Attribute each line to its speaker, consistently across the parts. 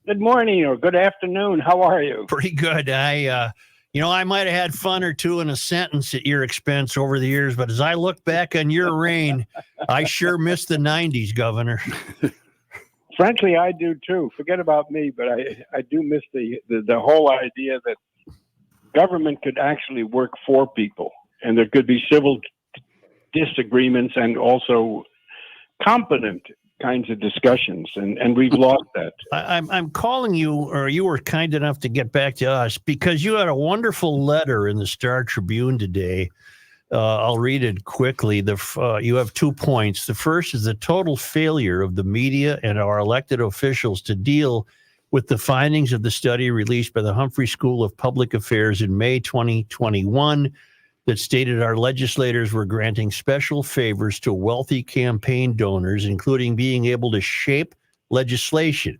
Speaker 1: Good morning or good afternoon. How are you?
Speaker 2: Pretty good. I might have had fun or two in a sentence at your expense over the years, but as I look back on your reign, I sure miss the 90s, Governor.
Speaker 1: Frankly, I do too. Forget about me, but I do miss the whole idea that government could actually work for people and there could be civil disagreements and also competent kinds of discussions, and we've lost that.
Speaker 2: I'm calling you, or you were kind enough to get back to us, because you had a wonderful letter in the Star Tribune today. I'll read it quickly. You have 2 points. The first is the total failure of the media and our elected officials to deal with the findings of the study released by the Humphrey School of Public Affairs in May 2021 that stated our legislators were granting special favors to wealthy campaign donors, including being able to shape legislation.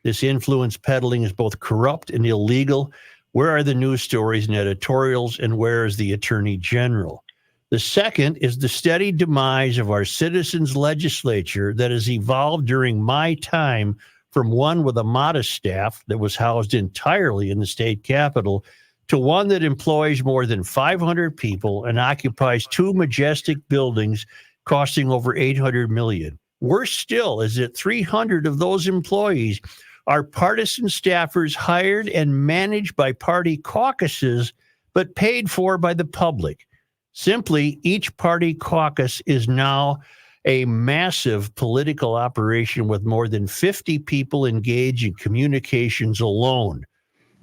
Speaker 2: This influence peddling is both corrupt and illegal. Where are the news stories and editorials, and where is the Attorney General? The second is the steady demise of our citizens' legislature that has evolved during my time from one with a modest staff that was housed entirely in the state capitol to one that employs more than 500 people and occupies 2 majestic buildings costing over $800 million. Worse still is that 300 of those employees are partisan staffers hired and managed by party caucuses, but paid for by the public. Simply, each party caucus is now a massive political operation with more than 50 people engaged in communications alone.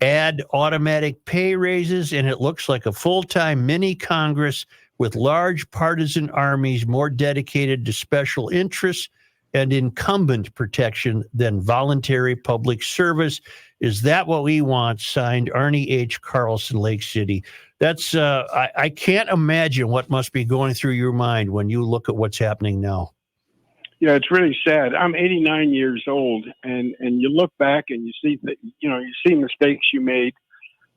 Speaker 2: Add automatic pay raises, and it looks like a full-time mini Congress with large partisan armies more dedicated to special interests and incumbent protection than voluntary public service. Is that what we want? Signed, Arne H. Carlson, Lake City. That's I can't imagine what must be going through your mind when you look at what's happening now.
Speaker 1: Yeah, it's really sad. I'm 89 years old, and you look back and you see that you see mistakes you made,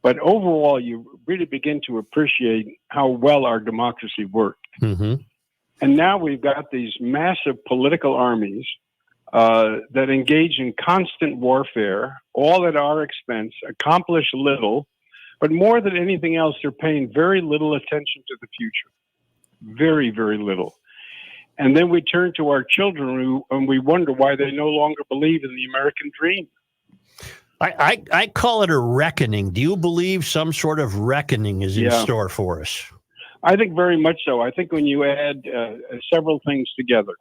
Speaker 1: but overall you really begin to appreciate how well our democracy worked.
Speaker 2: Mm-hmm.
Speaker 1: And now we've got these massive political armies that engage in constant warfare, all at our expense, accomplish little, but more than anything else, they're paying very little attention to the future. Very, very little. And then we turn to our children and we wonder why they no longer believe in the American dream.
Speaker 2: I call it a reckoning. Do you believe some sort of reckoning is in store for us?
Speaker 1: I think very much so. I think when you add several things together,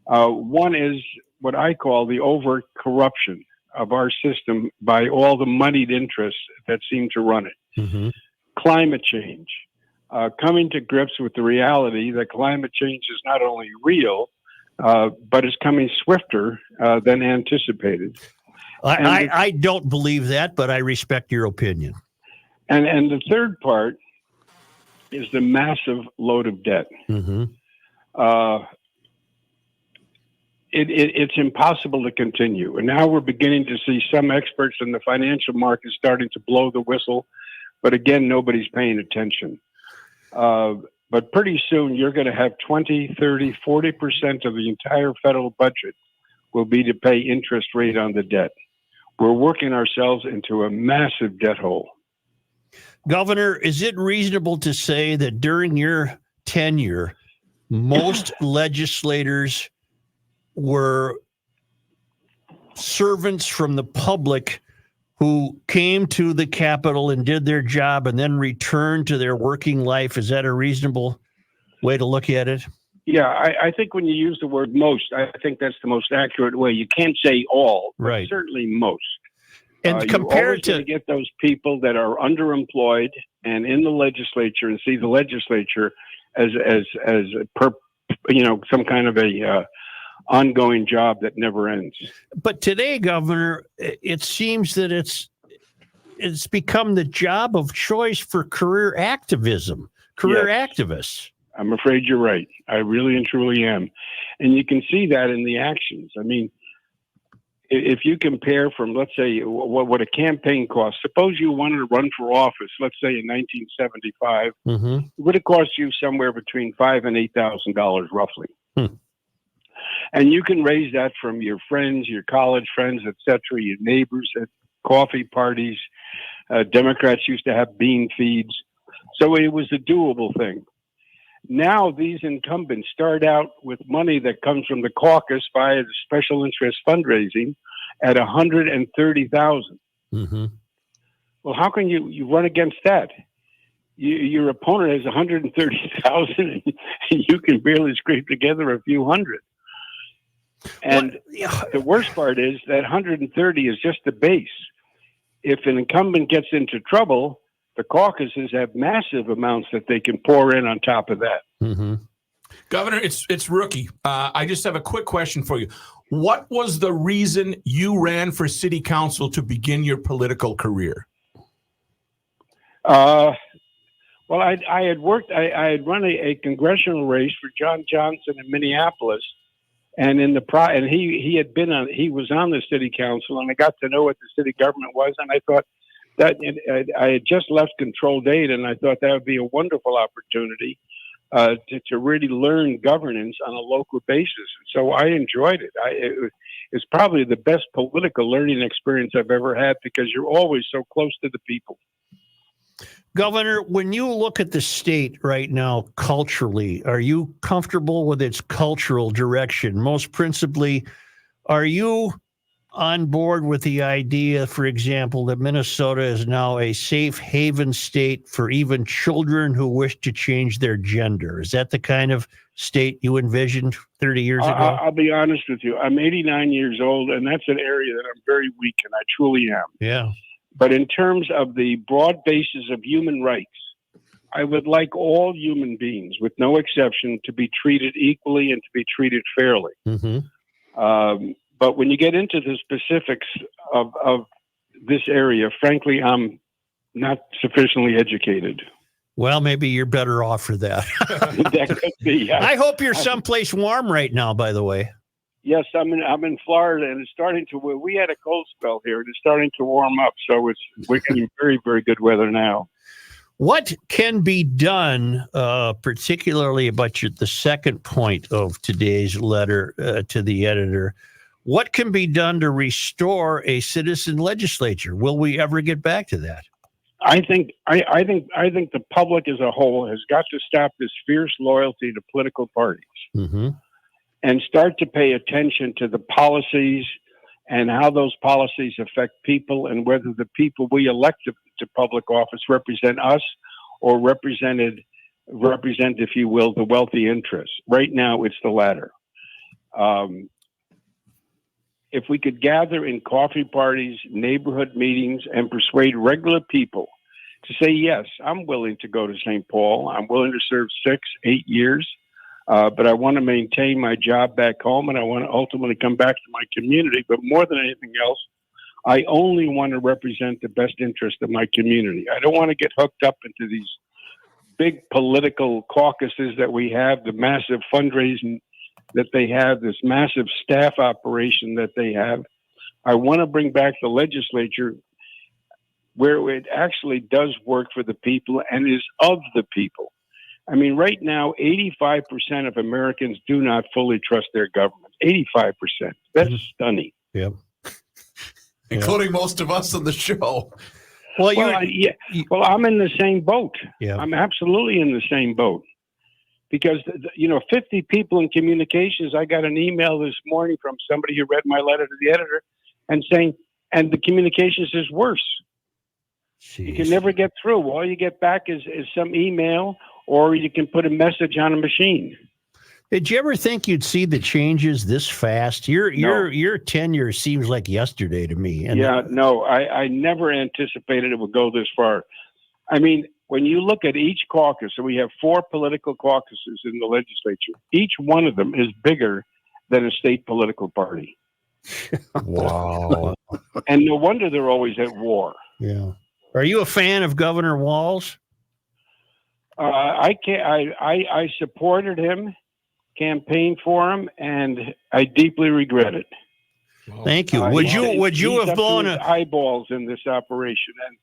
Speaker 1: one is what I call the overt corruption of our system by all the moneyed interests that seem to run it.
Speaker 2: Mm-hmm.
Speaker 1: Climate change. Coming to grips with the reality that climate change is not only real, but is coming swifter than anticipated.
Speaker 2: I don't believe that, but I respect your opinion.
Speaker 1: And the third part is the massive load of debt.
Speaker 2: Mm-hmm.
Speaker 1: It's impossible to continue. And now we're beginning to see some experts in the financial market starting to blow the whistle. But again, nobody's paying attention. But pretty soon you're going to have 20, 30, 40% of the entire federal budget will be to pay interest rate on the debt. We're working ourselves into a massive debt hole.
Speaker 2: Governor, is it reasonable to say that during your tenure, most legislators were servants from the public who came to the Capitol and did their job and then returned to their working life? Is that a reasonable way to look at it?
Speaker 1: Yeah, I think when you use the word most, I think that's the most accurate way. You can't say all, but
Speaker 2: right.
Speaker 1: Certainly most.
Speaker 2: And compared to
Speaker 1: get those people that are underemployed and in the legislature and see the legislature as some kind of a ongoing job that never ends.
Speaker 2: But today, Governor, it seems that it's become the job of choice for career activists.
Speaker 1: I'm afraid you're right. I really and truly am. And you can see that in the actions. I mean, if you compare from, let's say, what a campaign costs, suppose you wanted to run for office, let's say in 1975,
Speaker 2: mm-hmm.
Speaker 1: it would have cost you somewhere between $5,000 and $8,000 roughly. And you can raise that from your friends, your college friends, etc., your neighbors at coffee parties. Democrats used to have bean feeds. So it was a doable thing. Now these incumbents start out with money that comes from the caucus via the special interest fundraising at $130,000.
Speaker 2: Mm-hmm.
Speaker 1: Well, how can you run against that? Your opponent has 130,000, and you can barely scrape together a few hundred. And the worst part is that 130 is just the base. If an incumbent gets into trouble, the caucuses have massive amounts that they can pour in on top of that.
Speaker 2: Mm-hmm.
Speaker 3: Governor, it's Rookie. I just have a quick question for you. What was the reason you ran for city council to begin your political career?
Speaker 1: Well, I had worked. I had run a congressional race for John Johnson in Minneapolis, and and he was on the city council, and I got to know what the city government was, and I thought that I had just left controlled aid, and I thought that would be a wonderful opportunity to really learn governance on a local basis. So I enjoyed it. It's probably the best political learning experience I've ever had because you're always so close to the people.
Speaker 2: Governor, when you look at the state right now culturally, are you comfortable with its cultural direction? Most principally, are you on board with the idea, for example, that Minnesota is now a safe haven state for even children who wish to change their gender? Is that the kind of state you envisioned 30 years ago?
Speaker 1: I'll be honest with you. I'm 89 years old, and that's an area that I'm very weak in. I truly am.
Speaker 2: Yeah.
Speaker 1: But in terms of the broad basis of human rights, I would like all human beings, with no exception, to be treated equally and to be treated fairly.
Speaker 2: Mm-hmm.
Speaker 1: But when you get into the specifics of this area, frankly, I'm not sufficiently educated.
Speaker 2: Well, maybe you're better off for that.
Speaker 1: That could be. Yeah.
Speaker 2: I hope you're someplace warm right now, by the way.
Speaker 1: Yes, I'm in Florida, and it's starting to. We had a cold spell here, and it's starting to warm up. So we're getting very, very good weather now.
Speaker 2: What can be done, particularly about the second point of today's letter to the editor? What can be done to restore a citizen legislature? Will we ever get back to that?
Speaker 1: I think the public as a whole has got to stop this fierce loyalty to political parties.
Speaker 2: Mm-hmm.
Speaker 1: And start to pay attention to the policies and how those policies affect people and whether the people we elect to public office represent us or represent, if you will, the wealthy interests. Right now, it's the latter. If we could gather in coffee parties, neighborhood meetings, and persuade regular people to say, yes, I'm willing to go to St. Paul. I'm willing to serve 6, 8 years. But I want to maintain my job back home, and I want to ultimately come back to my community. But more than anything else, I only want to represent the best interest of my community. I don't want to get hooked up into these big political caucuses that we have, the massive fundraising that they have, this massive staff operation that they have. I want to bring back the legislature where it actually does work for the people and is of the people. I mean, right now, 85% of Americans do not fully trust their government. 85%. That's stunning.
Speaker 2: Yep.
Speaker 3: Including most of us on the show.
Speaker 2: Well,
Speaker 1: I'm in the same boat.
Speaker 2: Yeah.
Speaker 1: I'm absolutely in the same boat. Because, 50 people in communications, I got an email this morning from somebody who read my letter to the editor and saying, and the communications is worse.
Speaker 2: Jeez.
Speaker 1: You can never get through. All you get back is some email, or you can put a message on a machine.
Speaker 2: Did you ever think you'd see the changes this fast? Your tenure seems like yesterday to me. And
Speaker 1: I never anticipated it would go this far. I mean, when you look at each caucus, and we have 4 political caucuses in the legislature, each one of them is bigger than a state political party.
Speaker 2: Wow.
Speaker 1: And no wonder they're always at war.
Speaker 2: Yeah. Are you a fan of Governor Walz?
Speaker 1: I supported him, campaigned for him, and I deeply regret it.
Speaker 2: Thank you. Would you have blown
Speaker 1: eyeballs in this operation? And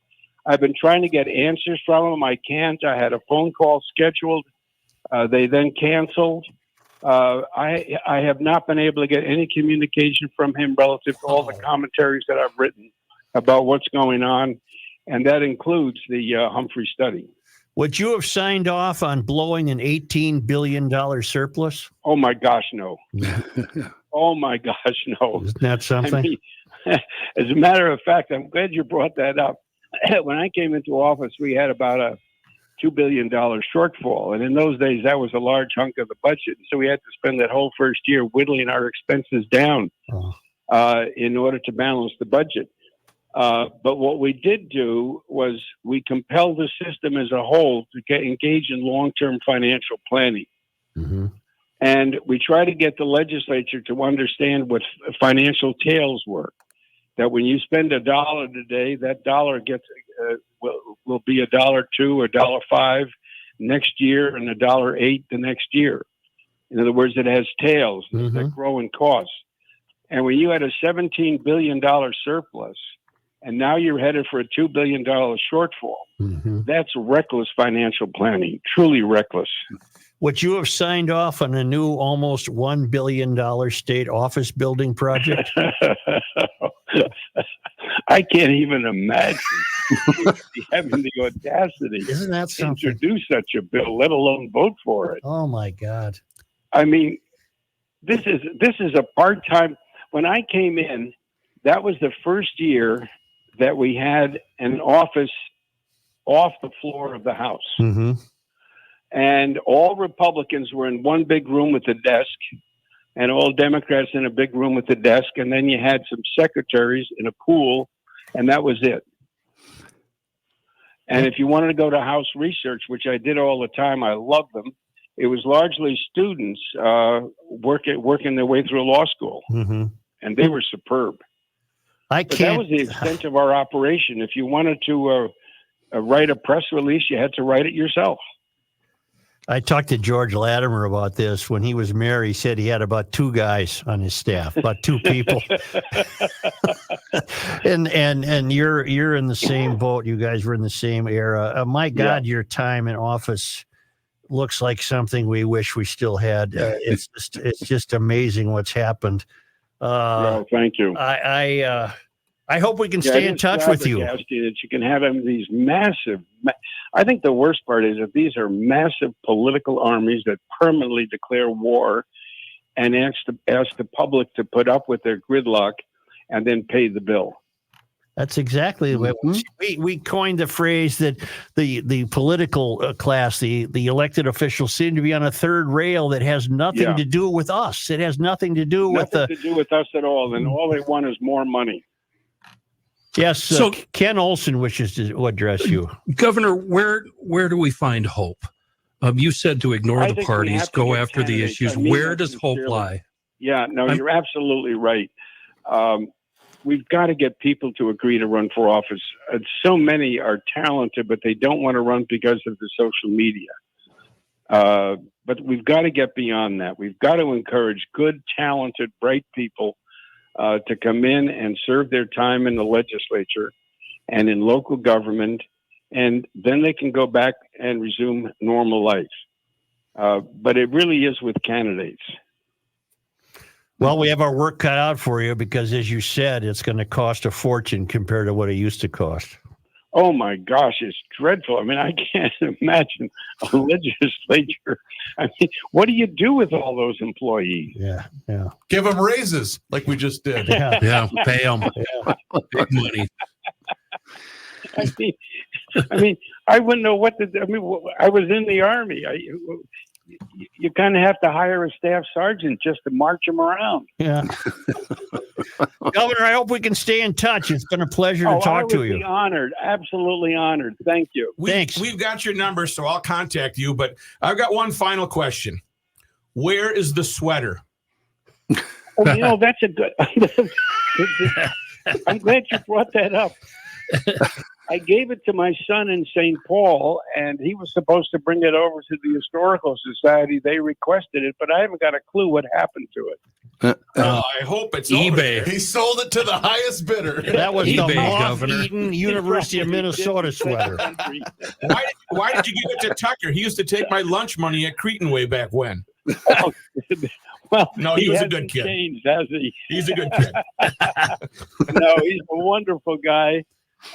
Speaker 1: I've been trying to get answers from him. I can't. I had a phone call scheduled. They then canceled. I have not been able to get any communication from him relative to all the commentaries that I've written about what's going on, and that includes the Humphrey study.
Speaker 2: Would you have signed off on blowing an $18 billion surplus?
Speaker 1: Oh my gosh, no. Oh my gosh, no.
Speaker 2: Isn't that something?
Speaker 1: I mean, as a matter of fact, I'm glad you brought that up. When I came into office, we had about a $2 billion shortfall. And in those days, that was a large hunk of the budget. So we had to spend that whole first year whittling our expenses down in order to balance the budget. But what we did do was we compelled the system as a whole to engage in long-term financial planning. Mm-hmm. And we try to get the legislature to understand what financial tails were. That when you spend $1 today, that dollar gets will be $1.02 or $1.05 next year, and $1.08 the next year. In other words, it has tails that grow in cost. And when you had a $17 billion surplus, and now you're headed for a $2 billion shortfall, that's reckless financial planning, truly reckless.
Speaker 2: Would you have signed off on a new almost $1 billion state office building project?
Speaker 1: I can't even imagine having the audacity
Speaker 2: Isn't that
Speaker 1: to introduce such a bill, let alone vote for it.
Speaker 2: Oh my God.
Speaker 1: I mean, this is a part-time. When I came in, that was the first year that we had an office off the floor of the House. Mm-hmm. And all Republicans were in one big room with a desk, and all Democrats in a big room with a desk. And then you had some secretaries in a pool, and that was it. And if you wanted to go to House research, which I did all the time, I loved them. It was largely students working their way through law school, and they were superb. But that was the extent of our operation. If you wanted to write a press release, you had to write it yourself.
Speaker 2: I talked to George Latimer about this. When he was mayor, he said he had about 2 guys on his staff, about 2 people. and you're in the same boat. You guys were in the same era. My God, your time in office looks like something we wish we still had. It's just amazing what's happened.
Speaker 1: Well, thank you.
Speaker 2: I hope we can stay in touch with you.
Speaker 1: That you can have these massive. I think the worst part is that these are massive political armies that permanently declare war and ask the public to put up with their gridlock and then pay the bill.
Speaker 2: That's exactly the way we coined the phrase that the political class, the elected officials, seem to be on a third rail that has nothing to do with us. It has nothing to do with
Speaker 1: us at all, and all they want is more money.
Speaker 2: Yes, so Ken Olson wishes to address you.
Speaker 4: Governor, where do we find hope? You said to ignore the parties, go after the issues. Where does hope lie?
Speaker 1: Yeah, no, you're absolutely right. We've got to get people to agree to run for office. So many are talented, but they don't want to run because of the social media. But we've got to get beyond that. We've got to encourage good, talented, bright people to come in and serve their time in the legislature and in local government, and then they can go back and resume normal life. But it really is with candidates.
Speaker 2: Well, we have our work cut out for you because, as you said, it's going to cost a fortune compared to what it used to cost.
Speaker 1: Oh, my gosh, it's dreadful. I mean, I can't imagine a legislature. I mean, what do you do with all those employees?
Speaker 2: Yeah.
Speaker 3: Give them raises like we just did.
Speaker 4: Yeah, pay them. Big money.
Speaker 1: I mean, I wouldn't know what to do. I mean, I was in the Army. You kind of have to hire a staff sergeant just to march them around.
Speaker 2: Yeah. Governor, I hope we can stay in touch. It's been a pleasure to talk to you.
Speaker 1: I would be honored. Absolutely honored. Thank you.
Speaker 2: Thanks.
Speaker 3: We've got your number, so I'll contact you. But I've got one final question. Where is the sweater?
Speaker 1: Oh, that's a good. I'm glad you brought that up. I gave it to my son in St. Paul, and he was supposed to bring it over to the Historical Society. They requested it, but I haven't got a clue what happened to it.
Speaker 3: I hope it's
Speaker 4: eBay.
Speaker 3: He sold it to the highest bidder.
Speaker 2: That was
Speaker 4: eBay,
Speaker 2: the
Speaker 4: Governor.
Speaker 2: moth-eaten University of Minnesota sweater.
Speaker 3: Why did you give it to Tucker? He used to take my lunch money at Cretan way back when.
Speaker 1: Well,
Speaker 3: No, he was a
Speaker 1: hasn't
Speaker 3: good kid.
Speaker 1: Changed, has he?
Speaker 3: He's a good kid.
Speaker 1: No, he's a wonderful guy.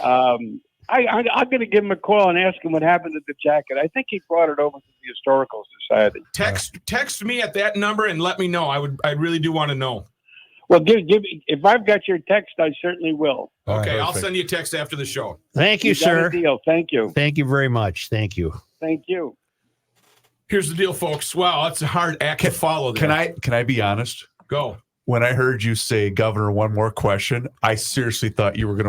Speaker 1: I'm going to give him a call and ask him what happened to the jacket. I think he brought it over to the Historical Society.
Speaker 3: Text me at that number and let me know. I really do want to know.
Speaker 1: Well, give me, if I've got your text, I certainly will.
Speaker 3: Okay, I'll send you a text after the show.
Speaker 2: Thank you,
Speaker 1: got
Speaker 2: sir.
Speaker 1: a deal. Thank you.
Speaker 2: Thank you very much. Thank you.
Speaker 1: Thank you.
Speaker 3: Here's the deal, folks. Wow, that's a hard act to follow. There.
Speaker 5: Can I be honest?
Speaker 3: Go.
Speaker 5: When I heard you say, Governor, one more question, I seriously thought you were going to